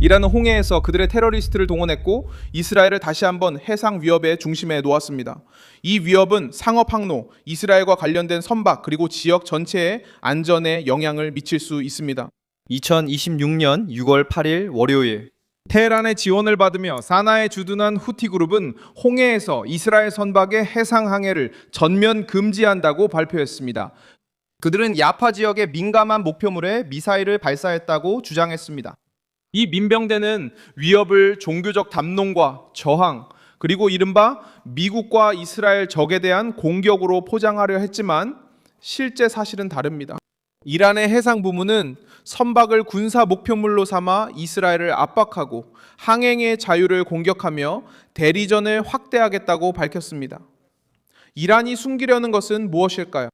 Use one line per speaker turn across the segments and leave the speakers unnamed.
이란은 홍해에서 그들의 테러리스트를 동원했고 이스라엘을 다시 한번 해상 위협의 중심에 놓았습니다. 이 위협은 상업 항로, 이스라엘과 관련된 선박 그리고 지역 전체의 안전에 영향을 미칠 수 있습니다.
2026년 6월 8일 월요일
테헤란의 지원을 받으며 사나에 주둔한 후티 그룹은 홍해에서 이스라엘 선박의 해상 항해를 전면 금지한다고 발표했습니다. 그들은 야파 지역의 민감한 목표물에 미사일을 발사했다고 주장했습니다. 이 민병대는 위협을 종교적 담론과 저항, 그리고 이른바 미국과 이스라엘 적에 대한 공격으로 포장하려 했지만 실제 사실은 다릅니다. 이란의 해상부문은 선박을 군사 목표물로 삼아 이스라엘을 압박하고 항행의 자유를 공격하며 대리전을 확대하겠다고 밝혔습니다. 이란이 숨기려는 것은 무엇일까요?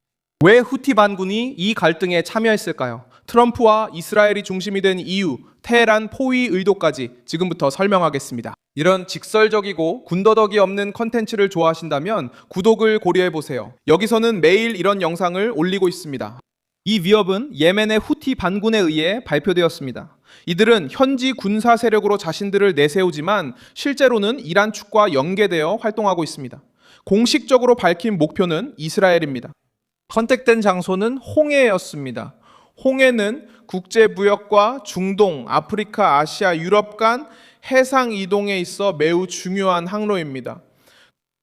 왜 후티 반군이 이 갈등에 참여했을까요? 트럼프와 이스라엘이 중심이 된 이유, 테헤란 포위 의도까지 지금부터 설명하겠습니다. 이런 직설적이고 군더더기 없는 컨텐츠를 좋아하신다면 구독을 고려해보세요. 여기서는 매일 이런 영상을 올리고 있습니다. 이 위협은 예멘의 후티 반군에 의해 발표되었습니다. 이들은 현지 군사 세력으로 자신들을 내세우지만 실제로는 이란 측과 연계되어 활동하고 있습니다. 공식적으로 밝힌 목표는 이스라엘입니다. 선택된 장소는 홍해였습니다. 홍해는 국제무역과 중동, 아프리카, 아시아, 유럽 간 해상 이동에 있어 매우 중요한 항로입니다.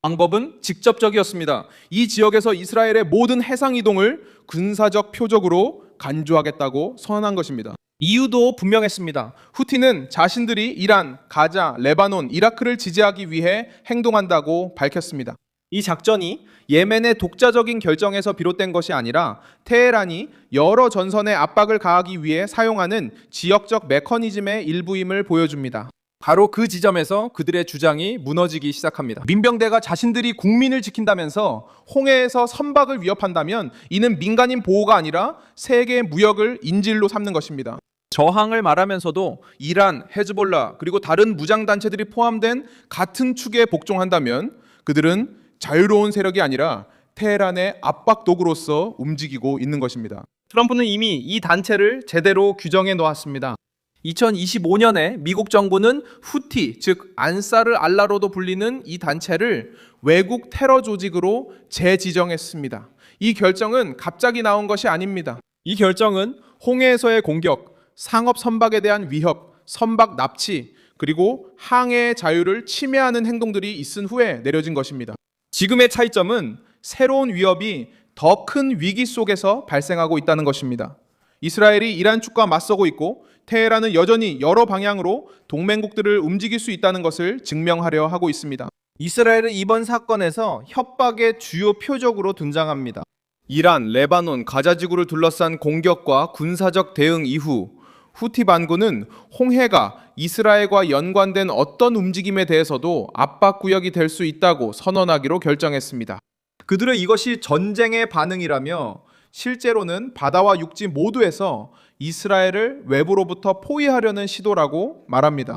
방법은 직접적이었습니다. 이 지역에서 이스라엘의 모든 해상 이동을 군사적 표적으로 간주하겠다고 선언한 것입니다. 이유도 분명했습니다. 후티는 자신들이 이란, 가자, 레바논, 이라크를 지지하기 위해 행동한다고 밝혔습니다. 이 작전이 예멘의 독자적인 결정에서 비롯된 것이 아니라 테헤란이 여러 전선에 압박을 가하기 위해 사용하는 지역적 메커니즘의 일부임을 보여줍니다. 바로 그 지점에서 그들의 주장이 무너지기 시작합니다. 민병대가 자신들이 국민을 지킨다면서 홍해에서 선박을 위협한다면 이는 민간인 보호가 아니라 세계 무역을 인질로 삼는 것입니다. 저항을 말하면서도 이란, 헤즈볼라 그리고 다른 무장단체들이 포함된 같은 축에 복종한다면 그들은 자유로운 세력이 아니라 테헤란의 압박 도구로서 움직이고 있는 것입니다. 트럼프는 이미 이 단체를 제대로 규정해 놓았습니다. 2025년에 미국 정부는 후티, 즉 안사르 알라로도 불리는 이 단체를 외국 테러 조직으로 재지정했습니다. 이 결정은 갑자기 나온 것이 아닙니다. 이 결정은 홍해에서의 공격, 상업 선박에 대한 위협, 선박 납치, 그리고 항해의 자유를 침해하는 행동들이 있은 후에 내려진 것입니다. 지금의 차이점은 새로운 위협이 더 큰 위기 속에서 발생하고 있다는 것입니다. 이스라엘이 이란 측과 맞서고 있고 테헤란은 여전히 여러 방향으로 동맹국들을 움직일 수 있다는 것을 증명하려 하고 있습니다. 이스라엘은 이번 사건에서 협박의 주요 표적으로 등장합니다. 이란, 레바논, 가자 지구를 둘러싼 공격과 군사적 대응 이후 후티 반군은 홍해가 이스라엘과 연관된 어떤 움직임에 대해서도 압박 구역이 될 수 있다고 선언하기로 결정했습니다. 그들은 이것이 전쟁의 반응이라며 실제로는 바다와 육지 모두에서 이스라엘을 외부로부터 포위하려는 시도라고 말합니다.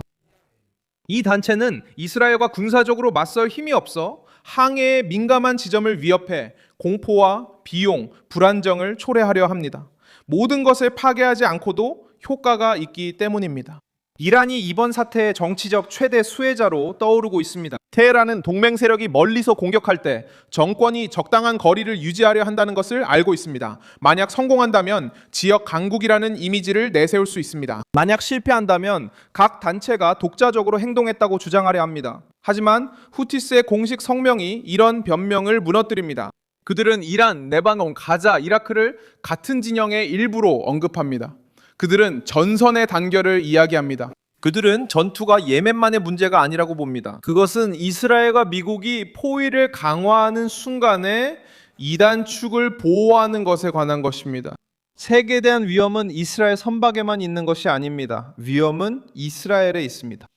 이 단체는 이스라엘과 군사적으로 맞설 힘이 없어 항해의 민감한 지점을 위협해 공포와 비용, 불안정을 초래하려 합니다. 모든 것을 파괴하지 않고도 효과가 있기 때문입니다. 이란이 이번 사태의 정치적 최대 수혜자로 떠오르고 있습니다. 테헤란은 동맹 세력이 멀리서 공격할 때 정권이 적당한 거리를 유지하려 한다는 것을 알고 있습니다. 만약 성공한다면 지역 강국이라는 이미지를 내세울 수 있습니다. 만약 실패한다면 각 단체가 독자적으로 행동했다고 주장하려 합니다. 하지만 후티스의 공식 성명이 이런 변명을 무너뜨립니다. 그들은 이란, 레바논, 가자, 이라크를 같은 진영의 일부로 언급합니다. 그들은 전선의 단결을 이야기합니다. 그들은 전투가 예멘만의 문제가 아니라고 봅니다. 그것은 이스라엘과 미국이 포위를 강화하는 순간에 이단 축을 보호하는 것에 관한 것입니다. 세계에 대한 위험은 이스라엘 선박에만 있는 것이 아닙니다. 위험은 이스라엘에 있습니다.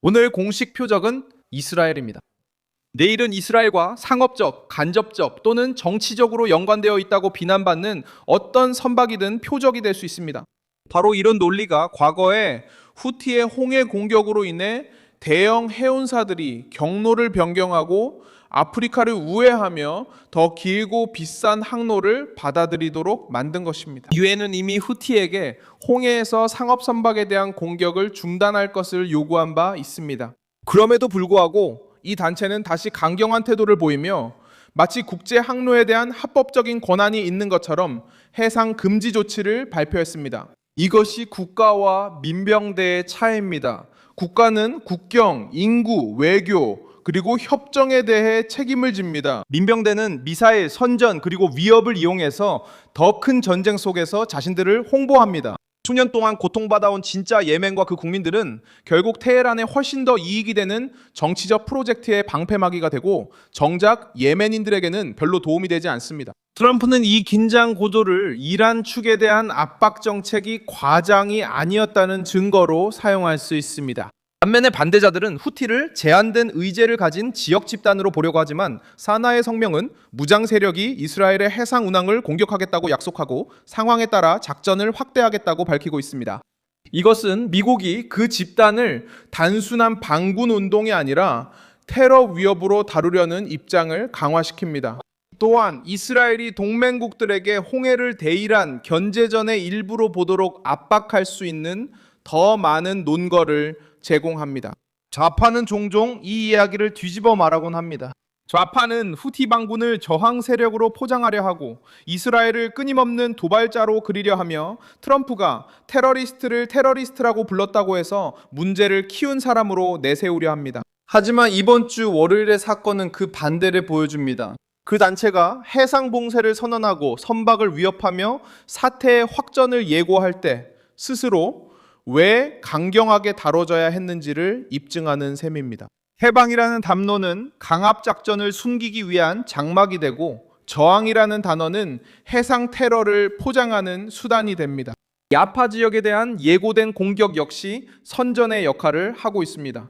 오늘 공식 표적은 이스라엘입니다. 내일은 이스라엘과 상업적, 간접적 또는 정치적으로 연관되어 있다고 비난받는 어떤 선박이든 표적이 될 수 있습니다. 바로 이런 논리가 과거에 후티의 홍해 공격으로 인해 대형 해운사들이 경로를 변경하고
아프리카를 우회하며 더 길고 비싼 항로를 받아들이도록 만든 것입니다. 유엔은 이미 후티에게 홍해에서 상업 선박에 대한 공격을 중단할 것을 요구한 바 있습니다. 그럼에도 불구하고 이 단체는 다시 강경한 태도를 보이며 마치 국제 항로에 대한 합법적인 권한이 있는 것처럼 해상 금지 조치를 발표했습니다. 이것이 국가와 민병대의 차이입니다. 국가는 국경, 인구, 외교, 그리고 협정에 대해 책임을 집니다.
민병대는 미사일, 선전, 그리고 위협을 이용해서 더 큰 전쟁 속에서 자신들을 홍보합니다. 수년 동안 고통받아온 진짜 예멘과 그 국민들은 결국 테헤란에 훨씬 더 이익이 되는 정치적 프로젝트의 방패막이가 되고 정작 예멘인들에게는 별로 도움이 되지 않습니다. 트럼프는 이 긴장 고조를 이란 측에 대한 압박 정책이 과장이 아니었다는 증거로 사용할 수 있습니다. 반면에 반대자들은 후티를 제한된 의제를 가진 지역 집단으로 보려고 하지만 사나의 성명은 무장 세력이 이스라엘의 해상 운항을 공격하겠다고 약속하고 상황에 따라 작전을 확대하겠다고 밝히고 있습니다. 이것은 미국이 그 집단을 단순한 반군 운동이 아니라 테러 위협으로 다루려는 입장을 강화시킵니다. 또한 이스라엘이 동맹국들에게 홍해를 대일한 견제전의 일부로 보도록 압박할 수 있는 더 많은 논거를 제공합니다. 좌파는 종종 이 이야기를 뒤집어 말하곤 합니다. 좌파는 후티 반군을 저항 세력으로 포장하려 하고 이스라엘을 끊임없는 도발자로 그리려 하며 트럼프가 테러리스트를 테러리스트라고 불렀다고 해서 문제를 키운 사람으로 내세우려 합니다. 하지만 이번 주 월요일의 사건은 그 반대를 보여줍니다. 그 단체가 해상 봉쇄를 선언하고 선박을 위협하며 사태의 확전을 예고할 때 스스로 왜 강경하게 다뤄져야 했는지를 입증하는 셈입니다. 해방이라는 담론은 강압작전을 숨기기 위한 장막이 되고 저항이라는 단어는 해상 테러를 포장하는 수단이 됩니다. 야파 지역에 대한 예고된 공격 역시 선전의 역할을 하고 있습니다.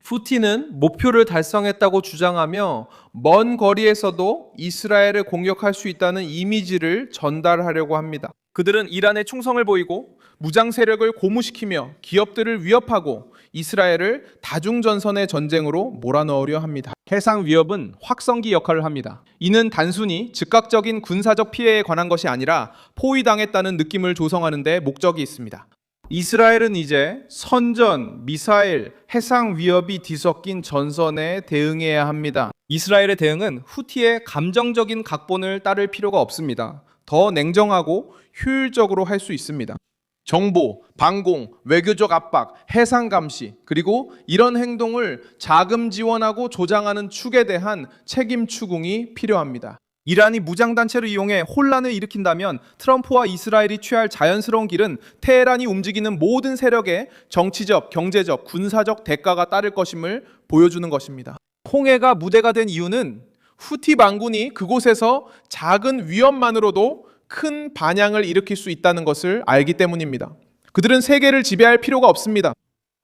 후티는 목표를 달성했다고 주장하며 먼 거리에서도 이스라엘을 공격할 수 있다는 이미지를 전달하려고 합니다. 그들은 이란에 충성을 보이고 무장 세력을 고무시키며 기업들을 위협하고 이스라엘을 다중전선의 전쟁으로 몰아넣으려 합니다. 해상 위협은 확성기 역할을 합니다. 이는 단순히 즉각적인 군사적 피해에 관한 것이 아니라 포위당했다는 느낌을 조성하는 데 목적이 있습니다. 이스라엘은 이제 선전, 미사일, 해상 위협이 뒤섞인 전선에 대응해야 합니다. 이스라엘의 대응은 후티의 감정적인 각본을 따를 필요가 없습니다. 더 냉정하고 효율적으로 할 수 있습니다. 정보, 방공, 외교적 압박, 해상 감시, 그리고 이런 행동을 자금 지원하고 조장하는 축에 대한 책임 추궁이 필요합니다. 이란이 무장단체를 이용해 혼란을 일으킨다면 트럼프와 이스라엘이 취할 자연스러운 길은 테헤란이 움직이는 모든 세력의 정치적, 경제적, 군사적 대가가 따를 것임을 보여주는 것입니다. 홍해가 무대가 된 이유는 후티 반군이 그곳에서 작은 위협만으로도 큰 반향을 일으킬 수 있다는 것을 알기 때문입니다. 그들은 세계를 지배할 필요가 없습니다.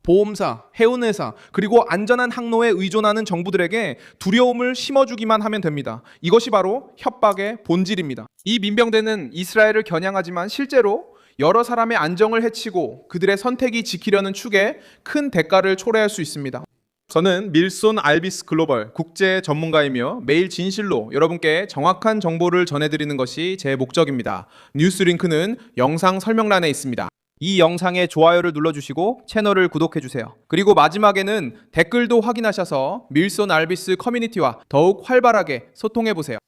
보험사, 해운회사, 그리고 안전한 항로에 의존하는 정부들에게 두려움을 심어주기만 하면 됩니다. 이것이 바로 협박의 본질입니다. 이 민병대는 이스라엘을 겨냥하지만 실제로 여러 사람의 안정을 해치고 그들의 선택이 지키려는 축에 큰 대가를 초래할 수 있습니다. 저는 밀손 알비스 글로벌 국제 전문가이며 매일 진실로 여러분께 정확한 정보를 전해드리는 것이 제 목적입니다. 뉴스 링크는 영상 설명란에 있습니다. 이 영상에 좋아요를 눌러주시고 채널을 구독해주세요. 그리고 마지막에는 댓글도 확인하셔서 밀손 알비스 커뮤니티와 더욱 활발하게 소통해보세요.